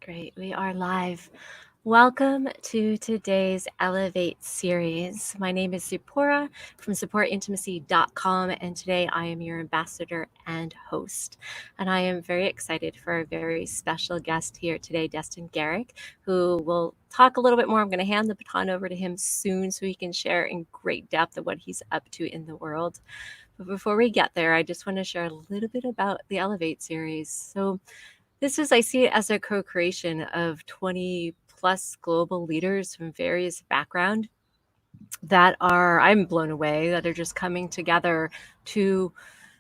Great, we are live. Welcome to today's Elevate series. My name is Tziporah from supportintimacy.com, and today I am your ambassador and host. And I am very excited for a very special guest here today, Destin Gerek, who will talk a little bit more. I'm going to hand the baton over to him soon so he can share in great depth of what he's up to in the world. But before we get there, I just want to share a little bit about the Elevate series. So I see it as a co-creation of 20 plus global leaders from various backgrounds I'm blown away, that are just coming together to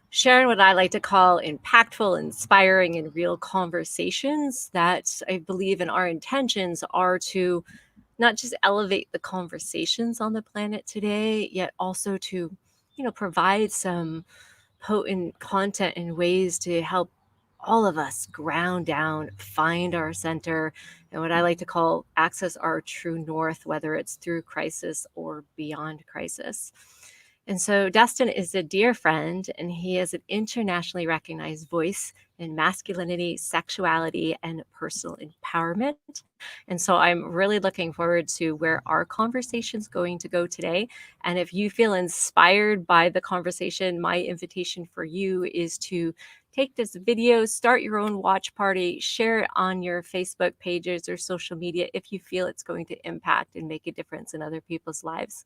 share what I like to call impactful, inspiring, and real conversations that I believe in our intentions are to not just elevate the conversations on the planet today, yet also to, provide some potent content and ways to help all of us ground down, find our center, and what I like to call access our true north, whether it's through crisis or beyond crisis. And so Dustin is a dear friend, and he is an internationally recognized voice in masculinity, sexuality, and personal empowerment. And so I'm really looking forward to where our conversation's going to go today. And if you feel inspired by the conversation, my invitation for you is to take this video, start your own watch party, share it on your Facebook pages or social media if you feel it's going to impact and make a difference in other people's lives.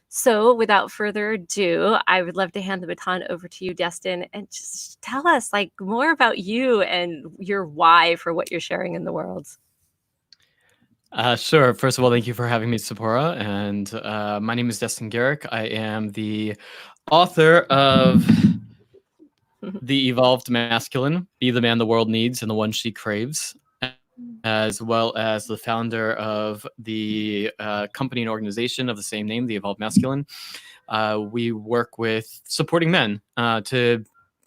So without further ado, I would love to hand the baton over to you, Destin, and just tell us more about you and your why for what you're sharing in the world. Sure. First of all, thank you for having me, Tziporah. And my name is Destin Gerek. I am the author of The Evolved Masculine, Be the Man the World Needs and the One She Craves, as well as the founder of the company and organization of the same name, The Evolved Masculine. We work with supporting men to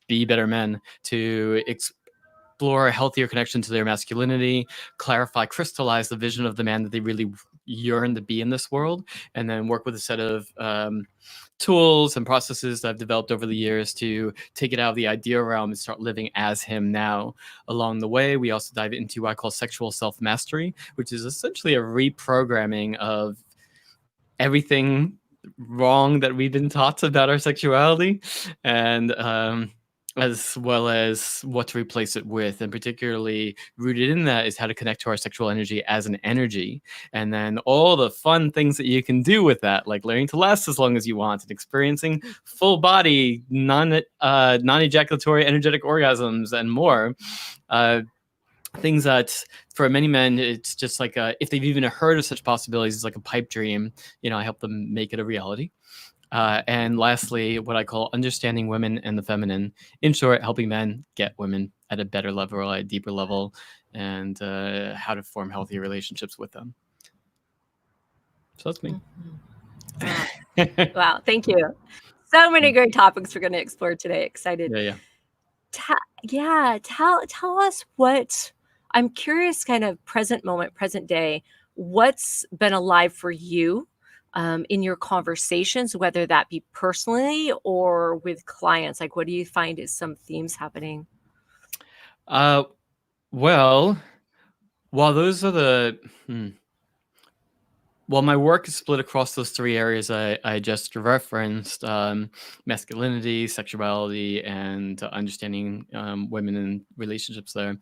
be better men, to explore a healthier connection to their masculinity, clarify, crystallize the vision of the man that they really yearn to be in this world, and then work with a set of tools and processes that I've developed over the years to take it out of the idea realm and start living as him now. Along the way, we also dive into what I call sexual self-mastery, which is essentially a reprogramming of everything wrong that we've been taught about our sexuality, and as well as what to replace it with. And particularly rooted in that is how to connect to our sexual energy as an energy. And then all the fun things that you can do with that, like learning to last as long as you want and experiencing full body, non-ejaculatory energetic orgasms and more. Things that for many men, it's just like if they've even heard of such possibilities, it's like a pipe dream. I help them make it a reality. And lastly, what I call understanding women and the feminine. In short, helping men get women at a better level or a deeper level, and how to form healthier relationships with them. So that's me. Mm-hmm. Wow, thank you. So many great topics we're going to explore today. Excited. Yeah. Tell us what, I'm curious, kind of present moment, present day, what's been alive for you in your conversations, whether that be personally or with clients? What do you find is some themes happening? Well, while those are the... Well, my work is split across those three areas I just referenced, masculinity, sexuality, and understanding women and relationships there.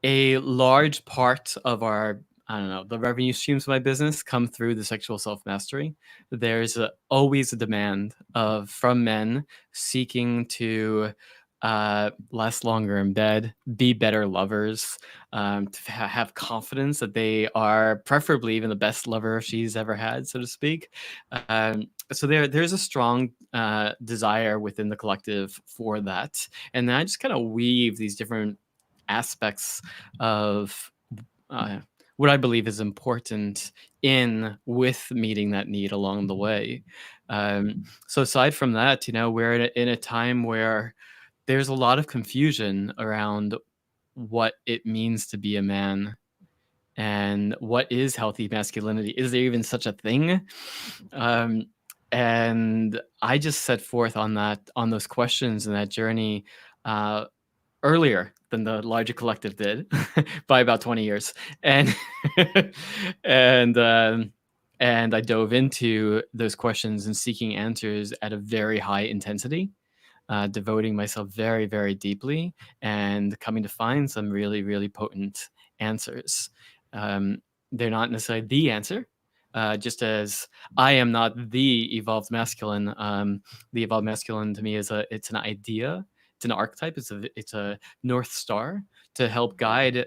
A large part of our, the revenue streams of my business come through the sexual self-mastery. There's always a demand from men seeking to last longer in bed, be better lovers, to have confidence that they are preferably even the best lover she's ever had, so to speak. So there's a strong desire within the collective for that. And then I just kind of weave these different aspects of what I believe is important in with meeting that need along the way. So aside from that, we're in a time where there's a lot of confusion around what it means to be a man and what is healthy masculinity. Is there even such a thing? And I just set forth on those questions and that journey earlier than the larger collective did by about 20 years. And and and I dove into those questions and seeking answers at a very high intensity, devoting myself very, very deeply, and coming to find some really, really potent answers. Um, they're not necessarily the answer, just as I am not the evolved masculine. The evolved masculine to me is it's an idea, it's an archetype, it's a north star to help guide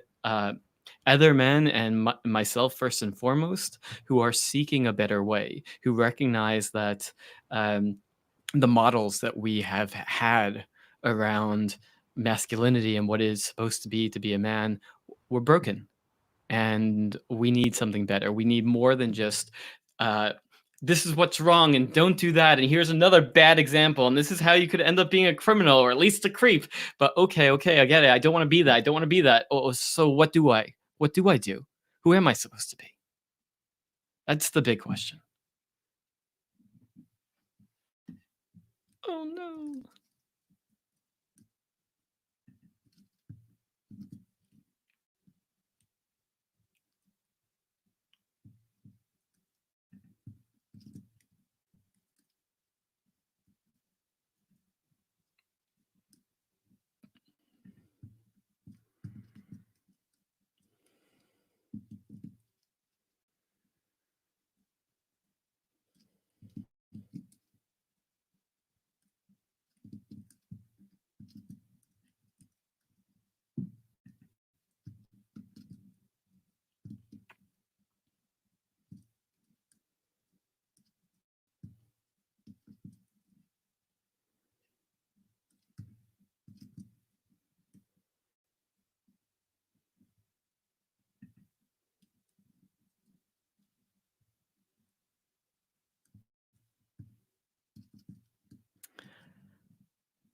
other men and myself first and foremost, who are seeking a better way, who recognize that. The models that we have had around masculinity and what is supposed to be a man were broken, and we need something better. We need more than just uh, this is what's wrong and don't do that, and here's another bad example, and this is how you could end up being a criminal or at least a creep. But okay, I get it. I don't want to be that. I don't want to be that. Oh, so what do I do? Who am I supposed to be? That's the big question. Oh no.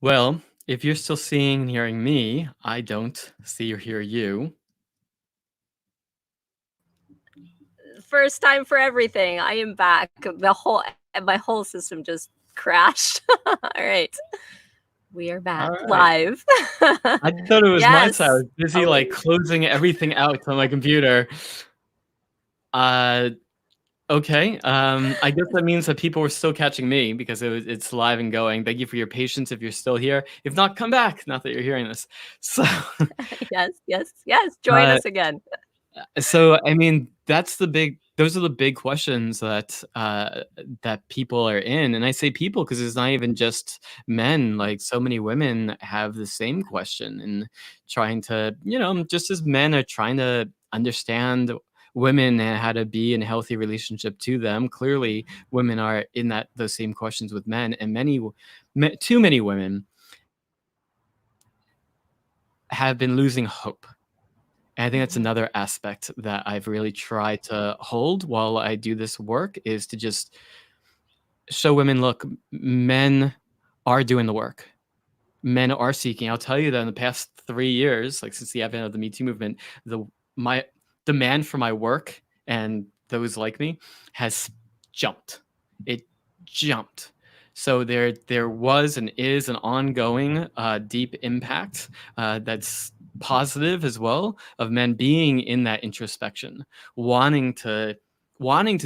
Well, if you're still seeing and hearing me, I don't see or hear you. First time for everything. I am back. My whole system just crashed. All right. We are All back right. live. I thought it was my side. I Yes. was busy Oh, like closing everything out on my computer. Uh, okay. I guess that means that people were still catching me because it's live and going. Thank you for your patience if you're still here. If not, come back. Not that you're hearing this. So, yes, yes, yes. Join uh, us again. So, I mean, those are the big questions that that people are in. And I say people because it's not even just men. Like so many women have the same question and trying to, just as men are trying to understand women and how to be in a healthy relationship to them, clearly women are in that those same questions with men, and too many women have been losing hope. And I think that's Mhm. another aspect that I've really tried to hold while I do this work, is to just show women, look, men are doing the work. Men are seeking. I'll tell you that in the past 3 years, like since the advent of the Me Too movement, the my demand for my work and those like me has jumped. It jumped. So there was and is an ongoing deep impact that's positive as well, of men being in that introspection, wanting to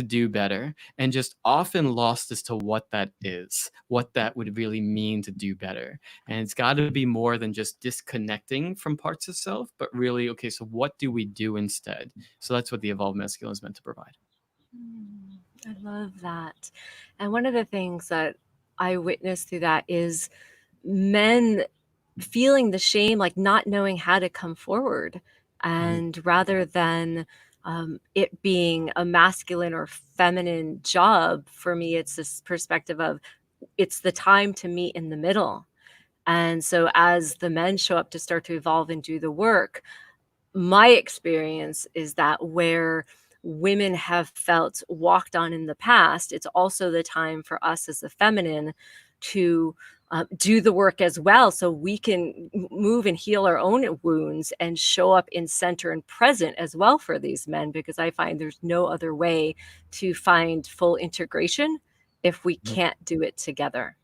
do better, and just often lost as to what that is, what that would really mean to do better. And it's got to be more than just disconnecting from parts of self, but really, okay, so what do we do instead? So that's what the evolved masculine is meant to provide. I love that. And one of the things that I witnessed through that is men feeling the shame, like not knowing how to come forward. Mhm. And rather than it being a masculine or feminine job, for me, it's this perspective of it's the time to meet in the middle. And so as the men show up to start to evolve and do the work, my experience is that where women have felt walked on in the past, it's also the time for us as the feminine to do the work as well, so we can move and heal our own wounds and show up in center and present as well for these men, because I find there's no other way to find full integration if we Mhm. can't do it together.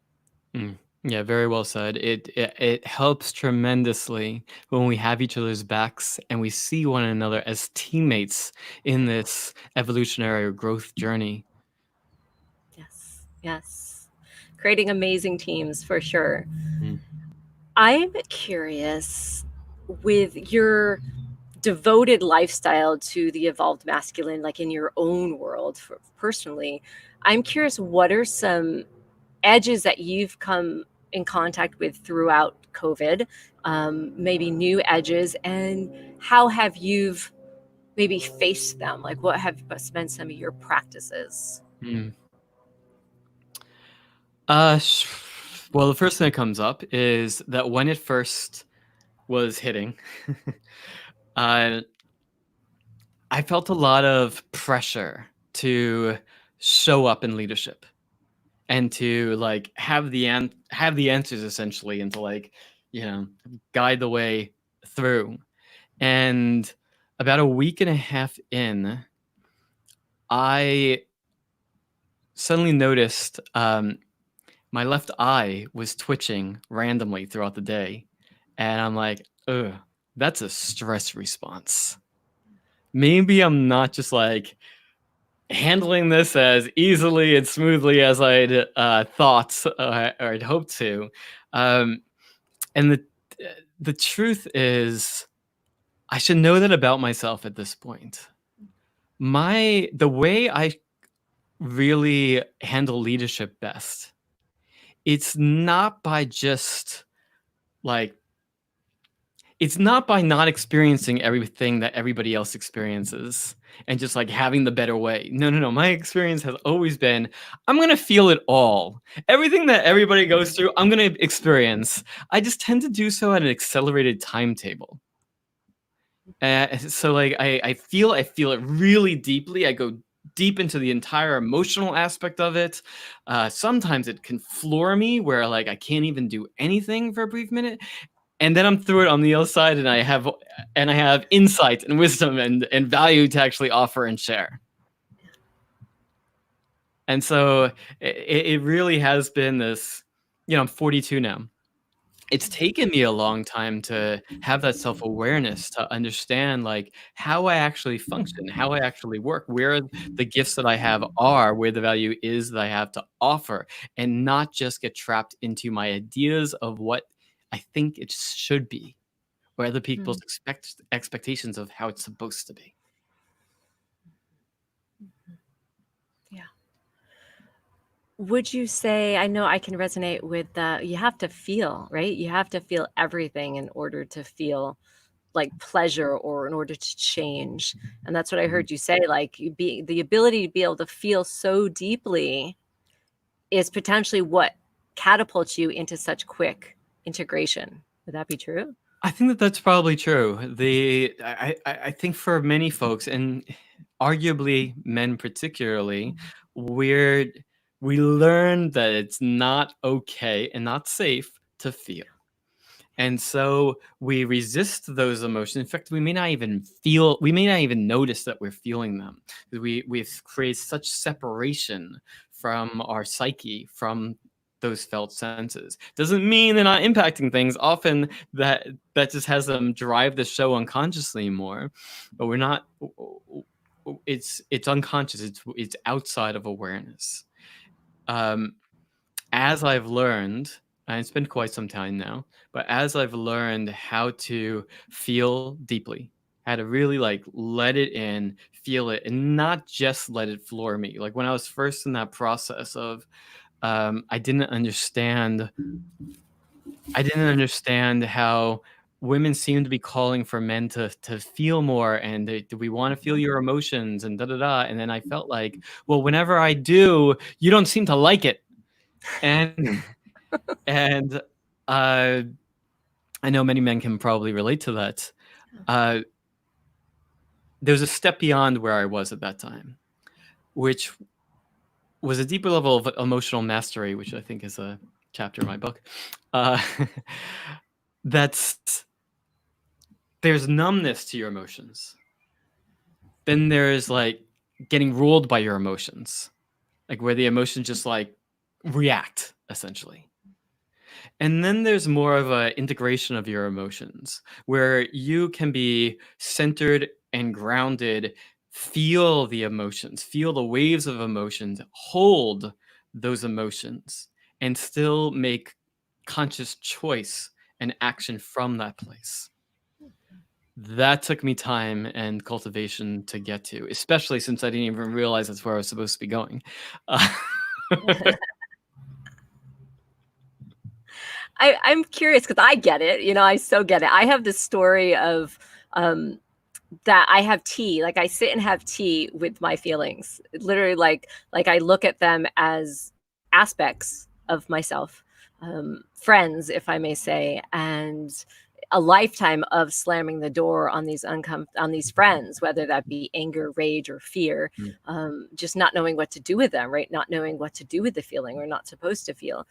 Mm. Yeah, very well said. It helps tremendously when we have each other's backs and we see one another as teammates in this evolutionary growth journey. Yes, yes. Creating amazing teams for sure. Mm. I'm curious with your devoted lifestyle to the evolved masculine, like in your own world personally, I'm curious what are some edges that you've come in contact with throughout COVID, maybe new edges, and how have you maybe faced them? Like, what have been some of your practices? Mm. Well, the first thing that comes up is that when it first was hitting, uh, I felt a lot of pressure to show up in leadership and to like have the answers essentially, and to like you know guide the way through. And about a week and a half in, I suddenly noticed my left eye was twitching randomly throughout the day, and I'm like, ugh, that's a stress response. Maybe I'm not just like handling this as easily and smoothly as I'd thought or I'd hoped to. Um, and the truth is, I should know that about myself at this point. The way I really handle leadership best, it's not by just like it's not by not experiencing everything that everybody else experiences and just like having the better way. No, no, no. My experience has always been I'm going to feel it all. Everything that everybody goes through, I'm going to experience. I just tend to do so at an accelerated timetable. So like I feel it really deeply. I go deep into the entire emotional aspect of it. Sometimes it can floor me where like I can't even do anything for a brief minute, and then I'm through it on the other side, and I have insight and wisdom and value to actually offer and share. And so it really has been this. I'm 42 now. It's taken me a long time to have that self-awareness, to understand like how I actually function, how I actually work, where the gifts that I have are, where the value is that I have to offer, and not just get trapped into my ideas of what I think it should be, or other people's Hmm. expectations of how it's supposed to be. Yeah. Would you say, I know I can resonate with the, you have to feel, right? You have to feel everything in order to feel like pleasure or in order to change. And that's what I Mhm. heard you say, like you be the ability to be able to feel so deeply is potentially what catapults you into such quick integration. Would that be true? I think that that's probably true. I think for many folks, and arguably men particularly, we're we learn that it's not okay and not safe to feel. And so we resist those emotions. In fact, we may not even notice that we're feeling them. We've created such separation from our psyche, from those felt senses. Doesn't mean they're not impacting things. Often that just has them drive the show unconsciously more. But we're not it's unconscious. It's outside of awareness. Um, as I've learned, and it's been quite some time now, but as I've learned how to feel deeply, how to really like let it in, feel it, and not just let it floor me. Like when I was first in that process of, I didn't understand. I didn't understand how women seem to be calling for men to feel more, and do we want to feel your emotions and da da da. And then I felt like, well, whenever I do, you don't seem to like it, and and uh, I know many men can probably relate to that. Uh, there's a step beyond where I was at that time, which was a deeper level of emotional mastery, which I think is a chapter in my book. Uh, that's there's numbness to your emotions. Then there's like getting ruled by your emotions, like where the emotions just like react essentially. And then there's more of a integration of your emotions where you can be centered and grounded, feel the emotions, feel the waves of emotions, hold those emotions, and still make conscious choice and action from that place. That took me time and cultivation to get to, especially since I didn't even realize that's where I was supposed to be going. Uh, I'm curious because I get it. I so get it. I have this story of um, that I have tea. Like I sit and have tea with my feelings. Literally, like I look at them as aspects of myself, friends, if I may say, and a lifetime of slamming the door on on these friends, whether that be anger, rage, or fear, Mm, just not knowing what to do with them, right? Not knowing what to do with the feeling we're not supposed to feel,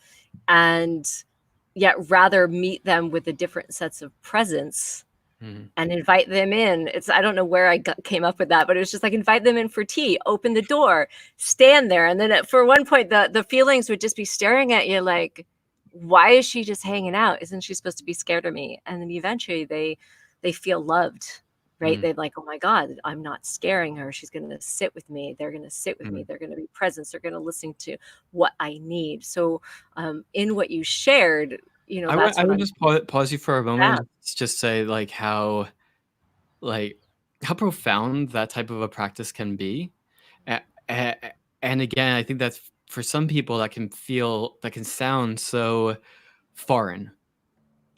and yet rather meet them with the different sets of presence mhm, and invite them in. I don't know where came up with that, but it was just like invite them in for tea, open the door, stand there. And then for one point, the feelings would just be staring at you like, why is she just hanging out? Isn't she supposed to be scared of me? And then eventually they feel loved, right? mm, They're like, oh my God, I'm not scaring her. She's going to sit with me. They're going to sit with me. mm. They're going to be present. They're going to listen to what I need. So in what you shared, that's I what would I'm just pause you for a moment about. and just say like how profound that type of a practice can be. A- a- and again, I think that's for some people that can sound so foreign.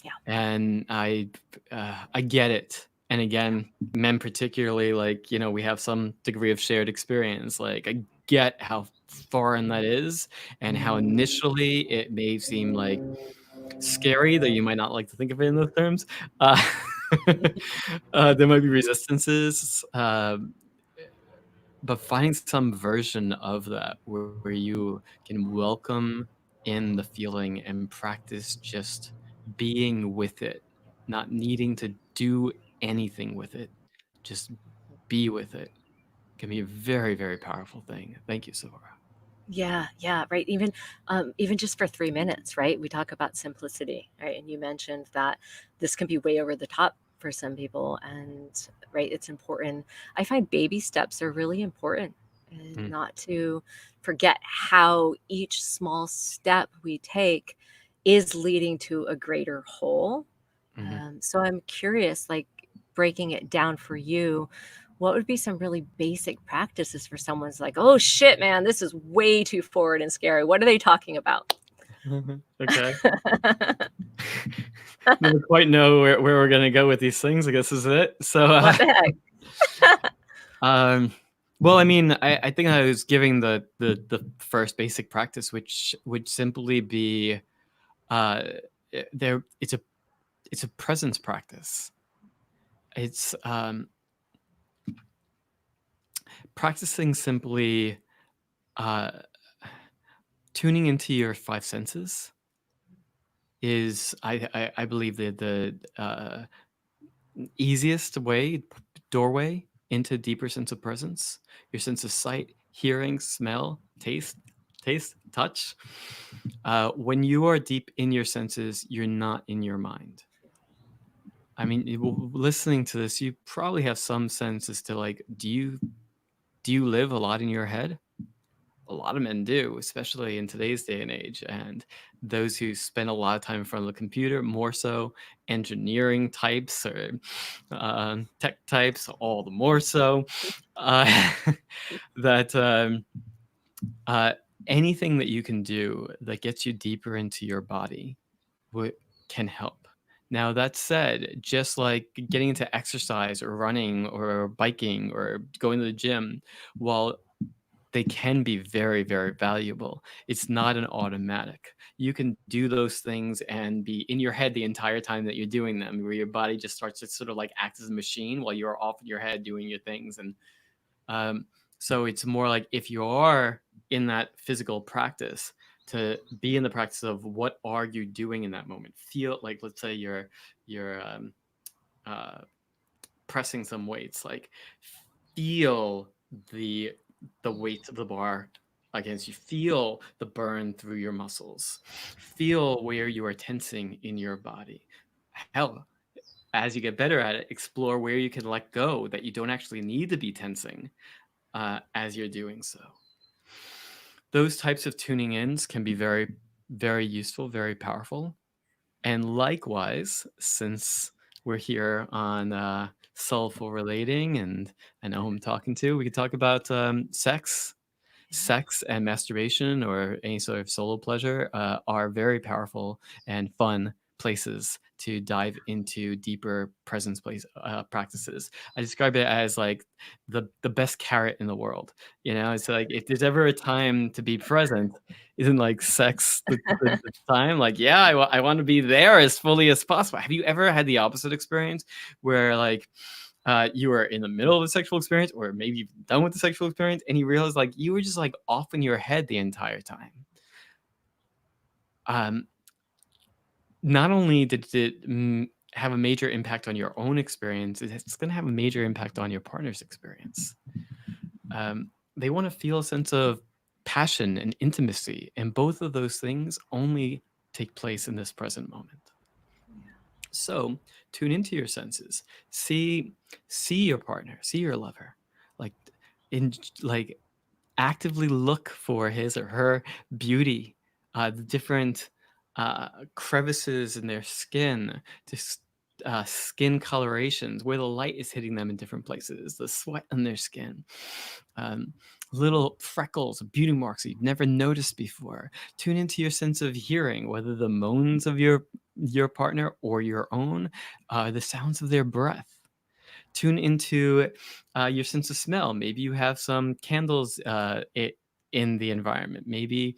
Yeah. And I get it. And again, men particularly, like, we have some degree of shared experience. Like, I get how foreign that is, and how initially it may seem like scary, though you might not like to think of it in those terms. Uh, there might be resistances, but finding some version of that where you can welcome in the feeling and practice just being with it, not needing to do anything with it, just be with it, can be a very, very powerful thing. Thank you, Savara. Yeah, yeah, right. Even just for 3 minutes, right? We talk about simplicity, right? And you mentioned that this can be way over the top for some people, and right, it's important. I find baby steps are really important, and Mm, not to forget how each small step we take is leading to a greater whole. mhm. So I'm curious, like breaking it down for you, what would be some really basic practices for someone's like, oh shit, man, this is way too forward and scary. What are they talking about? Okay. Never quite know where we're gonna go with these things, I guess is it. So, What the heck? um, well, I mean, I think I was giving the first basic practice, which would simply be uh, there. It's a presence practice. It's practicing simply uh, tuning into your five senses is I believe the easiest doorway into deeper sense of presence. Your sense of sight, hearing, smell, taste, touch. When you are deep in your senses, you're not in your mind. I mean, listening to this, you probably have some sense as to like, do you live a lot in your head? A lot of men do, especially in today's day and age. And those who spend a lot of time in front of the computer, more so, engineering types or tech types, all the more so. Uh, that uh, anything that you can do that gets you deeper into your body would can help. Now that said, just like getting into exercise or running or biking or going to the gym, while they can be very, very valuable, it's not an automatic. You can do those things and be in your head the entire time that you're doing them, where your body just starts to sort of like act as a machine while you're off in your head doing your things. And um, so it's more like if you are in that physical practice, to be in the practice of what are you doing in that moment. Feel like, let's say you're uh, pressing some weights, like feel the the weight of the bar Again, as you feel the burn through your muscles, feel where you are tensing in your body. Hell, as you get better at it, explore where you can let go that you don't actually need to be tensing as you're doing so. Those types of tuning ins can be very, very useful, very powerful. And likewise, since we're here on soulful relating, and I know who I'm talking to, we could talk about sex. Sex and masturbation or any sort of solo pleasure are very powerful and fun places to dive into deeper presence place practices. I describe it as like the best carrot in the world. You know, it's like if there's ever a time to be present, isn't like sex the time? Like, yeah, I want to be there as fully as possible. Have you ever had the opposite experience where like you were in the middle of the sexual experience, or maybe you've done with the sexual experience, and you realize like you were just like off in your head the entire time? Um, Not only did it have a major impact on your own experience, it's going to have a major impact on your partner's experience. They want to feel a sense of passion and intimacy, and both of those things only take place in this present moment. So tune into your senses. See your partner, see your lover. Like in like actively look for his or her beauty, the different crevices in their skin, just skin colorations, where the light is hitting them in different places, the sweat on their skin, um, little freckles, beauty marks that you've never noticed before. Tune into your sense of hearing, whether the moans of your partner or your own, the sounds of their breath. Tune into your sense of smell. Maybe you have some candles in the environment. Maybe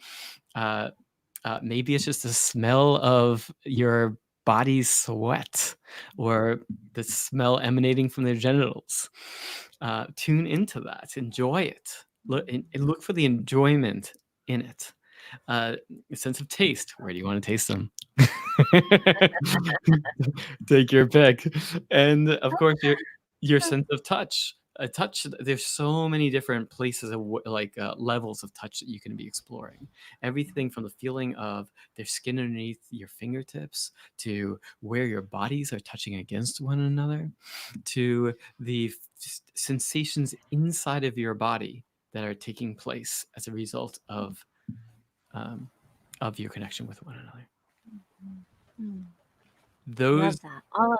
it's just the smell of your body's sweat or the smell emanating from their genitals. Tune into that. Enjoy it. And look for the enjoyment in it. A sense of taste. Where do you want to taste them? Take your pick. And of course, your sense of touch. A touch. There's so many different places of levels of touch that you can be exploring. Everything from the feeling of their skin underneath your fingertips to where your bodies are touching against one another, to the sensations inside of your body that are taking place as a result of your connection with one another. Love Those that. All of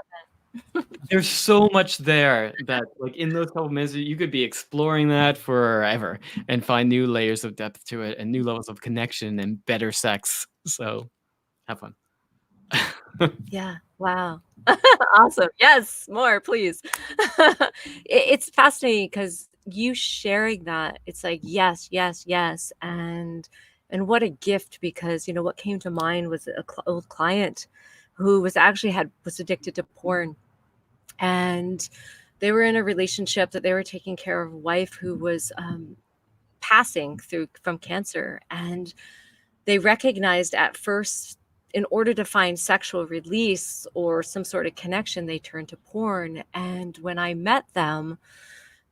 There's so much there that, like, in those couple minutes, you could be exploring that forever and find new layers of depth to it and new levels of connection and better sex. So have fun. Yeah. Wow. Awesome. Yes, more, please. It's fascinating because you sharing that, it's like, yes, yes, yes. And what a gift, because, you know, what came to mind was a old client who was addicted to porn. And they were in a relationship that they were taking care of a wife who was passing through from cancer. And they recognized at first, in order to find sexual release or some sort of connection, they turned to porn. And when I met them,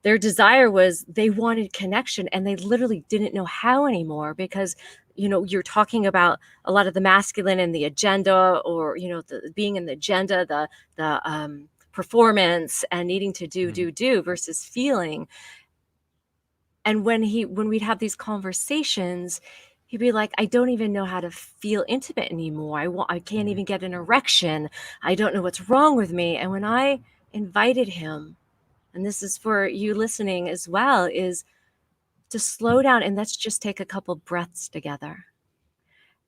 their desire was they wanted connection, and they literally didn't know how anymore, because, you know, you're talking about a lot of the masculine and the agenda, or, you know, the being in the agenda, the performance and needing to do versus feeling. And when we'd have these conversations, he'd be like, I don't even know how to feel intimate anymore. I can't even get an erection. I don't know what's wrong with me. And when I invited him, and this is for you listening as well, is to slow down and let's just take a couple breaths together.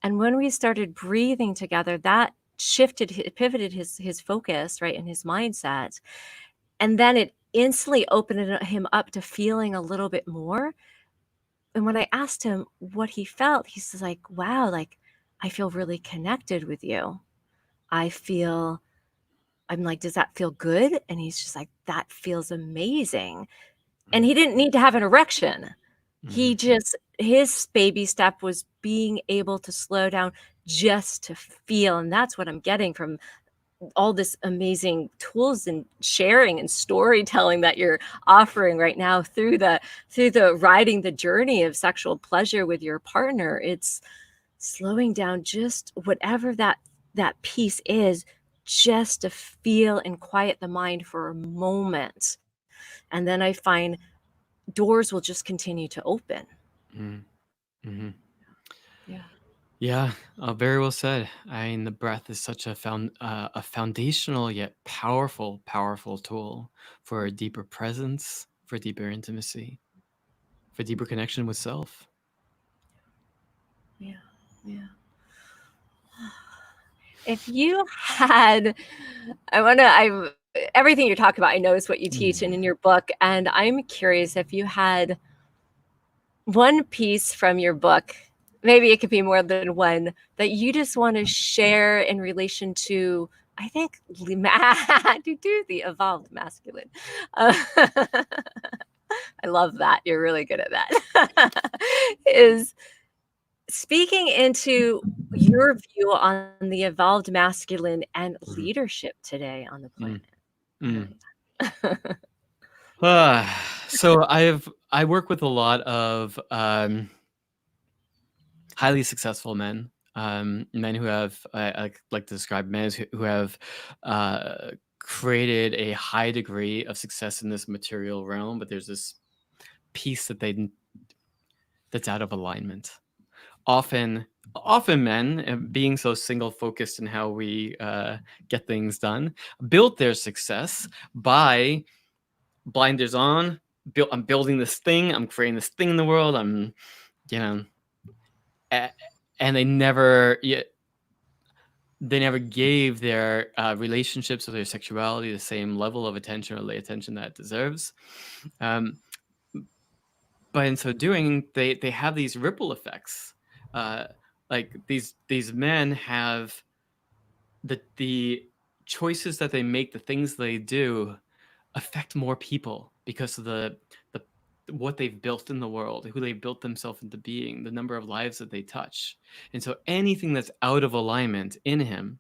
And when we started breathing together, that pivoted his focus, right, and his mindset. And then it instantly opened him up to feeling a little bit more. And when I asked him what he felt, he's like, wow, like, I feel really connected with you. I feel, I'm like, does that feel good? And he's just like, that feels amazing. And he didn't need to have an erection. He just, his baby step was being able to slow down just to feel. And that's what I'm getting from all this amazing tools and sharing and storytelling that you're offering right now through the riding the journey of sexual pleasure with your partner. It's slowing down just whatever that piece is, just to feel and quiet the mind for a moment. And then I find doors will just continue to open. Mm-hmm. Yeah. Yeah, very well said. I mean, the breath is such a foundational yet powerful tool for a deeper presence, for deeper intimacy, for deeper connection with self. Yeah. Yeah. If you had, I everything you talk about, I know is what you teach and in your book, and I'm curious if you had one piece from your book, maybe it could be more than one, that you just want to share in relation to, I think, to do the evolved masculine. Uh, I love that. You're really good at that. Is speaking into your view on the evolved masculine and Mhm. leadership today on the planet. Mm. Mm. Really. So I work with a lot of highly successful men, men who have I like to describe men as who have created a high degree of success in this material realm, but there's this piece that's out of alignment. Often, often men, being so single focused in how we get things done, built their success by blinders on. I'm building this thing. I'm creating this thing in the world. I'm, you know, and they never gave their relationships or their sexuality the same level of attention or lay attention that it deserves. Um, but in so doing, they have these ripple effects. Uh, like these men have the choices that they make, the things they do, affect more people because of the what they've built in the world, who they've built themselves into being, the number of lives that they touch. And so anything that's out of alignment in him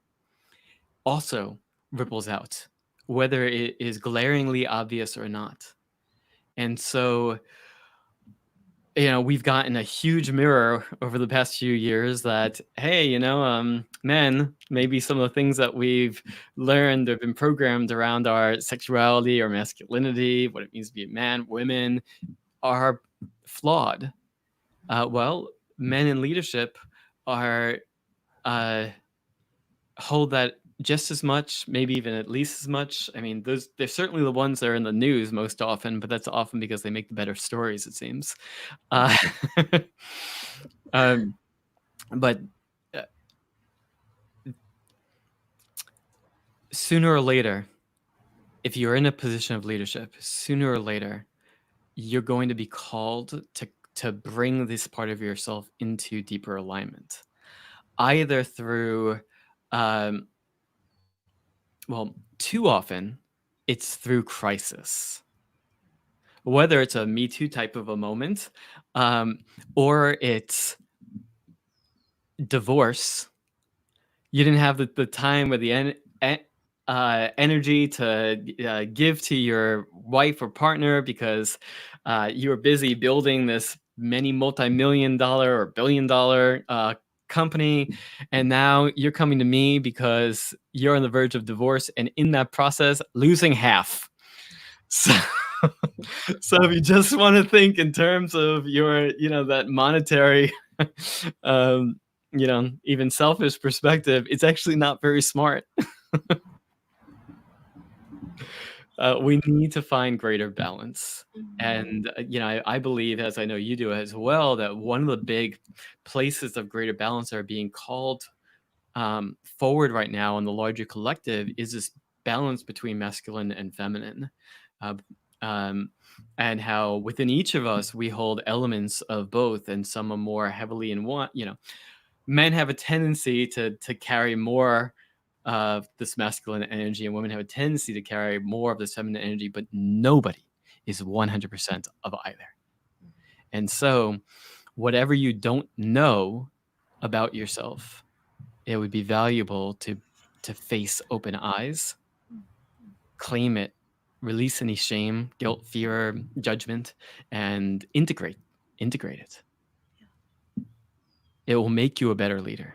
also ripples out, whether it is glaringly obvious or not. And so, we've gotten a huge mirror over the past few years that, hey, men, maybe some of the things that we've learned have been programmed around our sexuality or masculinity, what it means to be a man, women, are flawed. Well, men in leadership are uh, hold that just as much, maybe even at least as much. I mean, they're certainly the ones that are in the news most often, but that's often because they make the better stories, it seems. Uh, um, but uh, sooner or later, if you're in a position of leadership, sooner or later, you're going to be called to bring this part of yourself into deeper alignment, either through um, well, too often it's through crisis, whether it's a Me Too type of a moment, or it's divorce. You didn't have the time or the energy to give to your wife or partner because you were busy building this many multi-million-dollar or billion-dollar company, and now you're coming to me because you're on the verge of divorce, and in that process losing half. So, so if you just want to think in terms of your, that monetary, even selfish perspective, it's actually not very smart. We need to find greater balance. And, I believe, as I know you do as well, that one of the big places of greater balance are being called forward right now in the larger collective is this balance between masculine and feminine. Uh, um, and how within each of us we hold elements of both, and some are more heavily in one. Men have a tendency to carry more of this masculine energy, and women have a tendency to carry more of this feminine energy, but nobody is 100% of either. And so, whatever you don't know about yourself, it would be valuable to to face open eyes, claim it, release any shame, guilt, fear, judgment, and integrate it. It will make you a better leader.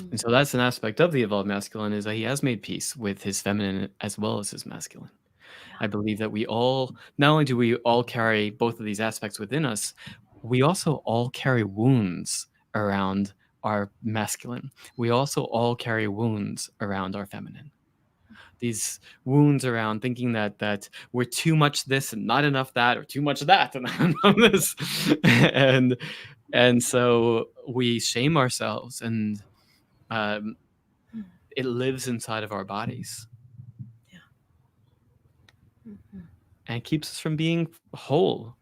And so that's an aspect of the evolved masculine, is that he has made peace with his feminine as well as his masculine. I believe that we all, not only do we all carry both of these aspects within us, we also all carry wounds around our masculine. We also all carry wounds around our feminine. These wounds around thinking that we're too much this and not enough that, or too much that and not enough this, and so we shame ourselves, and um, it lives inside of our bodies and keeps us from being whole.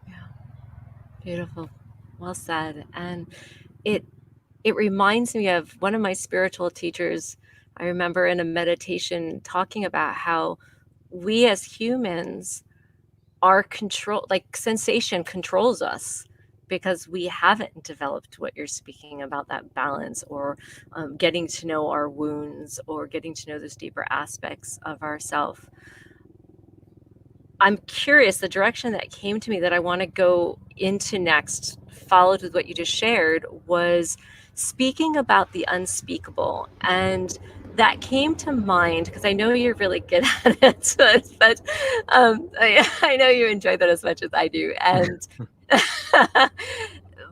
Yeah. Beautiful. Well said. And it it reminds me of one of my spiritual teachers. I remember in a meditation talking about how we as humans are control, like sensation controls us because we haven't developed what you're speaking about, that balance, or getting to know our wounds, or getting to know those deeper aspects of ourself. I'm curious, the direction that came to me that I want to go into next, followed with what you just shared, was speaking about the unspeakable. And that came to mind because I know you're really good at it, but I know you enjoy that as much as I do. And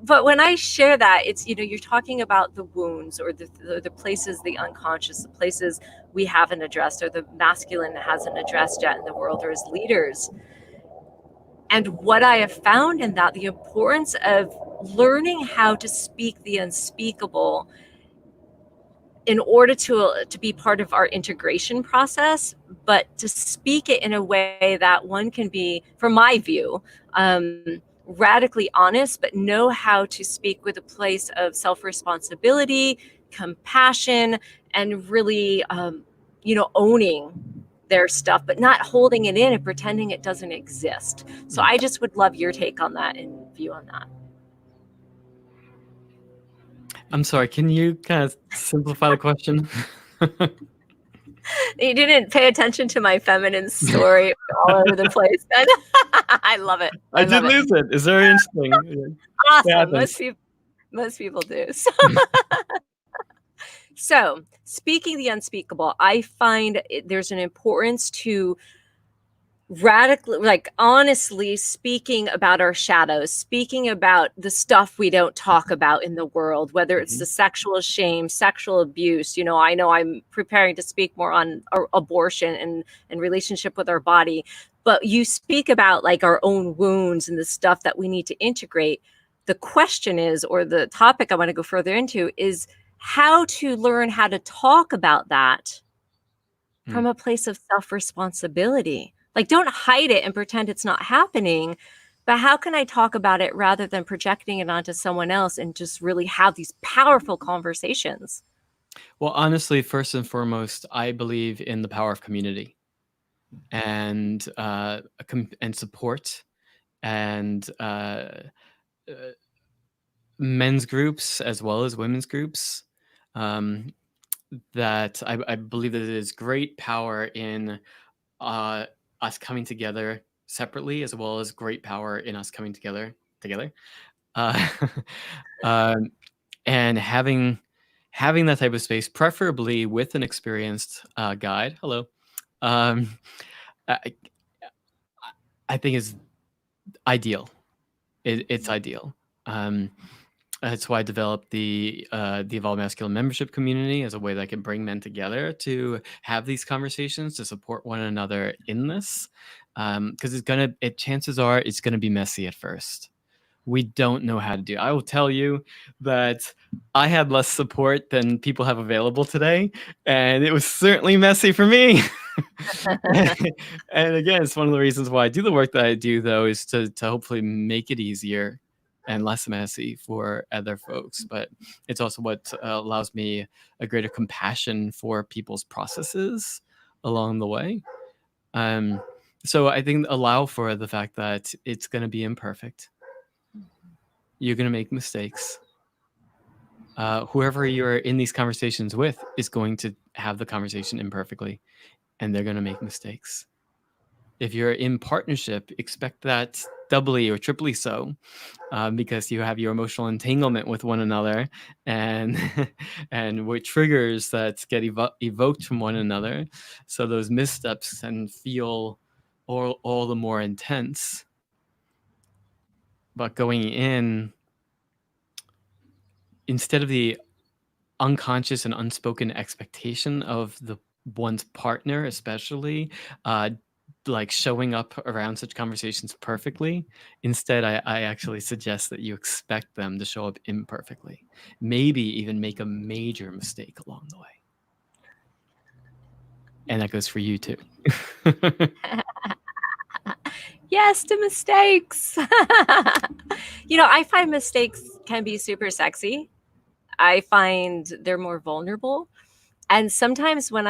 but when I share that, it's, you're talking about the wounds, or the places, the unconscious, the places we haven't addressed, or the masculine hasn't addressed yet in the world, or as leaders. And what I have found in that, the importance of learning how to speak the unspeakable in order to be part of our integration process, but to speak it in a way that one can be, from my view, radically honest, but know how to speak with a place of self-responsibility, compassion, and really, owning their stuff, but not holding it in and pretending it doesn't exist. So I just would love your take on that and view on that. I'm sorry, can you kind of simplify the question? You didn't pay attention to my feminine story all over the place. I love it. I I did love it. lose it. It's very interesting. It Awesome. happens. Most people do. So speaking the unspeakable, I find there's an importance to radically, like honestly speaking about our shadows, speaking about the stuff we don't talk about in the world, whether it's Mhm. the sexual shame, sexual abuse. I know I'm preparing to speak more on abortion and relationship with our body, but you speak about like our own wounds and the stuff that we need to integrate. The question is, or the topic I want to go further into, is how to learn how to talk about that from Mm. a place of self-responsibility. Like, don't hide it and pretend it's not happening, but how can I talk about it rather than projecting it onto someone else and just really have these powerful conversations? Well, honestly, first and foremost, I believe in the power of community and and support, and uh, men's groups as well as women's groups. Um, that I believe that there's great power in uh, us coming together separately, as well as great power in us coming together. Uh, um, and having that type of space, preferably with an experienced guide. Hello. Um, I, I think is ideal. It's ideal. Um, that's why I developed the Evolved Masculine membership community as a way that I can bring men together to have these conversations, to support one another in this. Because chances are it's gonna be messy at first. We don't know how to do. I will tell you that I had less support than people have available today, and it was certainly messy for me. And again, it's one of the reasons why I do the work that I do, though, is to hopefully make it easier and less messy for other folks. But it's also what allows me a greater compassion for people's processes along the way. Um, so I think allow for the fact that it's going to be imperfect. You're going to make mistakes. Whoever you're in these conversations with is going to have the conversation imperfectly, and they're going to make mistakes. If you're in partnership, expect that doubly or triply so, because you have your emotional entanglement with one another, and and what triggers that get evoked from one another. So those missteps and feel all the more intense. But going in, instead of the unconscious and unspoken expectation of the one's partner, especially, uh, like showing up around such conversations perfectly. Instead, I actually suggest that you expect them to show up imperfectly, maybe even make a major mistake along the way. And that goes for you too. Yes to mistakes. I find mistakes can be super sexy. I find they're more vulnerable. And sometimes when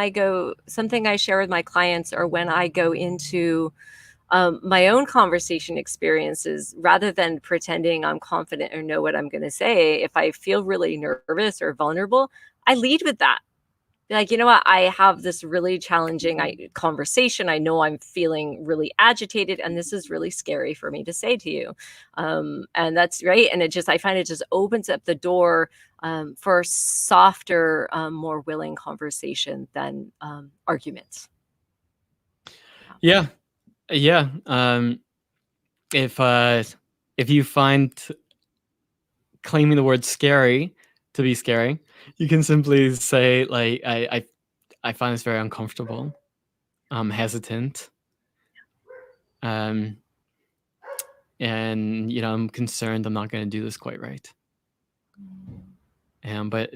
something I share with my clients, or when I go into my own conversation experiences, rather than pretending I'm confident or know what I'm going to say, if I feel really nervous or vulnerable, I lead with that. Like, you know what? I have this really challenging conversation. I know I'm feeling really agitated, and this is really scary for me to say to you. And that's right. And I find it just opens up the door for softer, more willing conversation than arguments. Yeah, yeah. If you find claiming the word scary to be scary, you can simply say, like, I find this very uncomfortable. I'm hesitant. And I'm concerned I'm not going to do this quite right. But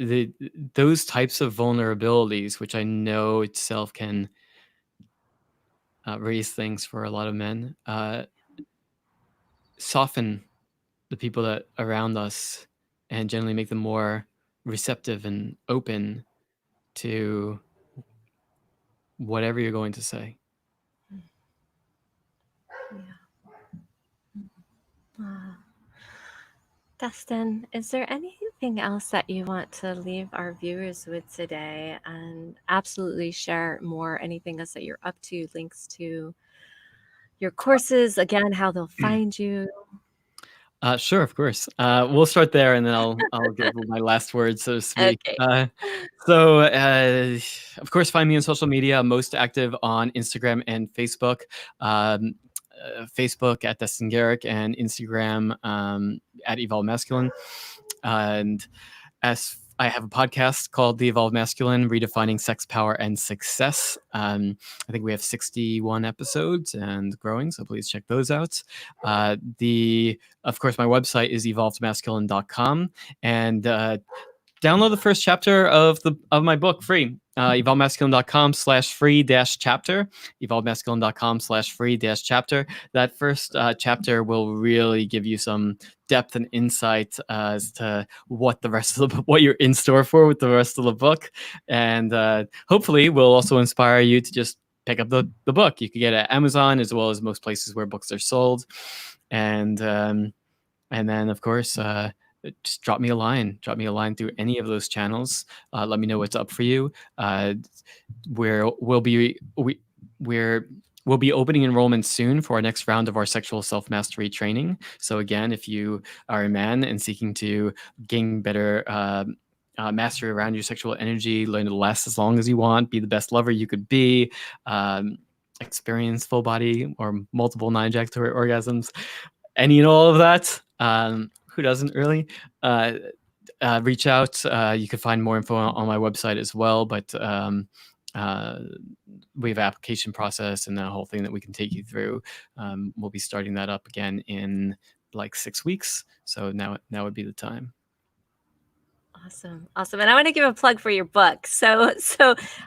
those types of vulnerabilities, which I know itself can raise things for a lot of men, soften the people that around us, and generally make them more receptive and open to whatever you're going to say. Yeah. Destin, is there anything else that you want to leave our viewers with today? And absolutely share more, anything else that you're up to, links to your courses, again, how they'll find you. Sure, of course. We'll start there, and then I'll give my last words, so to speak. Okay. Of course, find me on social media. I'm most active on Instagram and Facebook. Um, Facebook at Destin Gerek, and Instagram at Evolved Masculine. And as I have a podcast called The Evolved Masculine, Redefining Sex, Power, and Success. I think we have 61 episodes and growing, so please check those out. Of course, my website is evolvedmasculine.com, and download the first chapter of my book free. evolvedmasculine.com/free-chapter. evolvedmasculine.com/free-chapter. That first chapter will really give you some depth and insight as to what you're in store for with the rest of the book, and hopefully will also inspire you to just pick up the book. You can get it at Amazon as well as most places where books are sold, and then of course just drop me a line through any of those channels. Let me know what's up for you. We'll be opening enrollment soon for our next round of our sexual self-mastery training. So again, if you are a man and seeking to gain better mastery around your sexual energy, learn to last as long as you want, be the best lover you could be, experience full body or multiple non-ejaculatory orgasms, any and all of that, who doesn't really? Reach out. You can find more info on my website as well, but we have an application process and that whole thing that we can take you through. We'll be starting that up again in like 6 weeks, so now would be the time. Awesome. And I want to give a plug for your book. So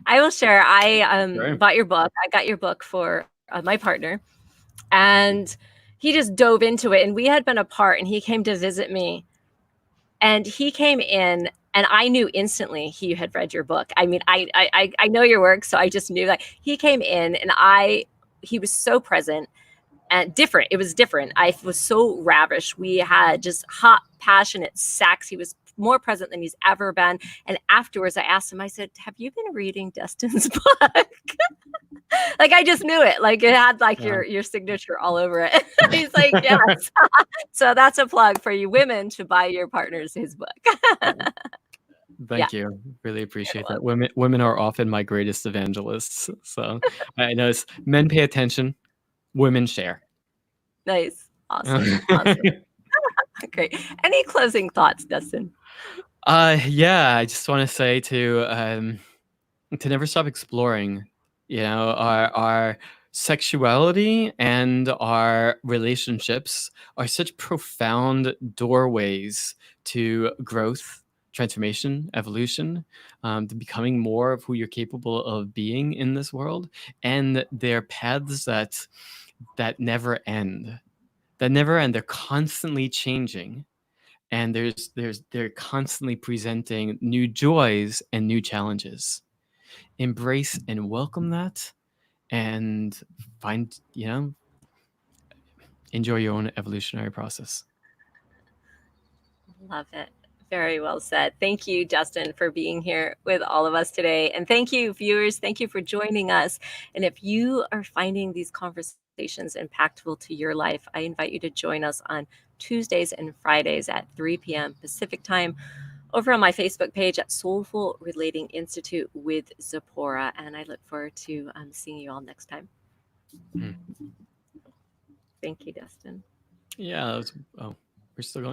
I will share. I Sure. bought your book. I got your book for my partner, and he just dove into it. And we had been apart, and he came to visit me, and he came in, and I knew instantly he had read your book. I mean, I know your work, so I just knew. Like, he came in, and he was so present. and different. It was different. I was so ravished. We had just hot, passionate sex. He was more present than he's ever been. And afterwards, I asked him, I said, have you been reading Destin's book? Like, I just knew it. Like, it had like Yeah. your signature all over it. He's like, yes. So that's a plug for you women to buy your partners his book. Thank you. Really You're appreciate that. welcome. Women are often my greatest evangelists. So I notice men pay attention, women share. Nice. Awesome. Awesome. Great. Any closing thoughts, Destin? Yeah, I just want to say to never stop exploring, our sexuality and our relationships are such profound doorways to growth, transformation, evolution, to becoming more of who you're capable of being in this world. And they're paths that never end. That never end. They're constantly changing. And they're constantly presenting new joys and new challenges. Embrace and welcome that, and find, enjoy your own evolutionary process. Love it. Very well said. Thank you, Justin, for being here with all of us today. And thank you, viewers. Thank you for joining us. And if you are finding these conversations impactful to your life, I invite you to join us on Tuesdays and Fridays at 3 p.m. Pacific time over on my Facebook page at Soulful Relating Institute with Tziporah. And I look forward to seeing you all next time. Hmm. Thank you, Destin. Yeah, we're still going.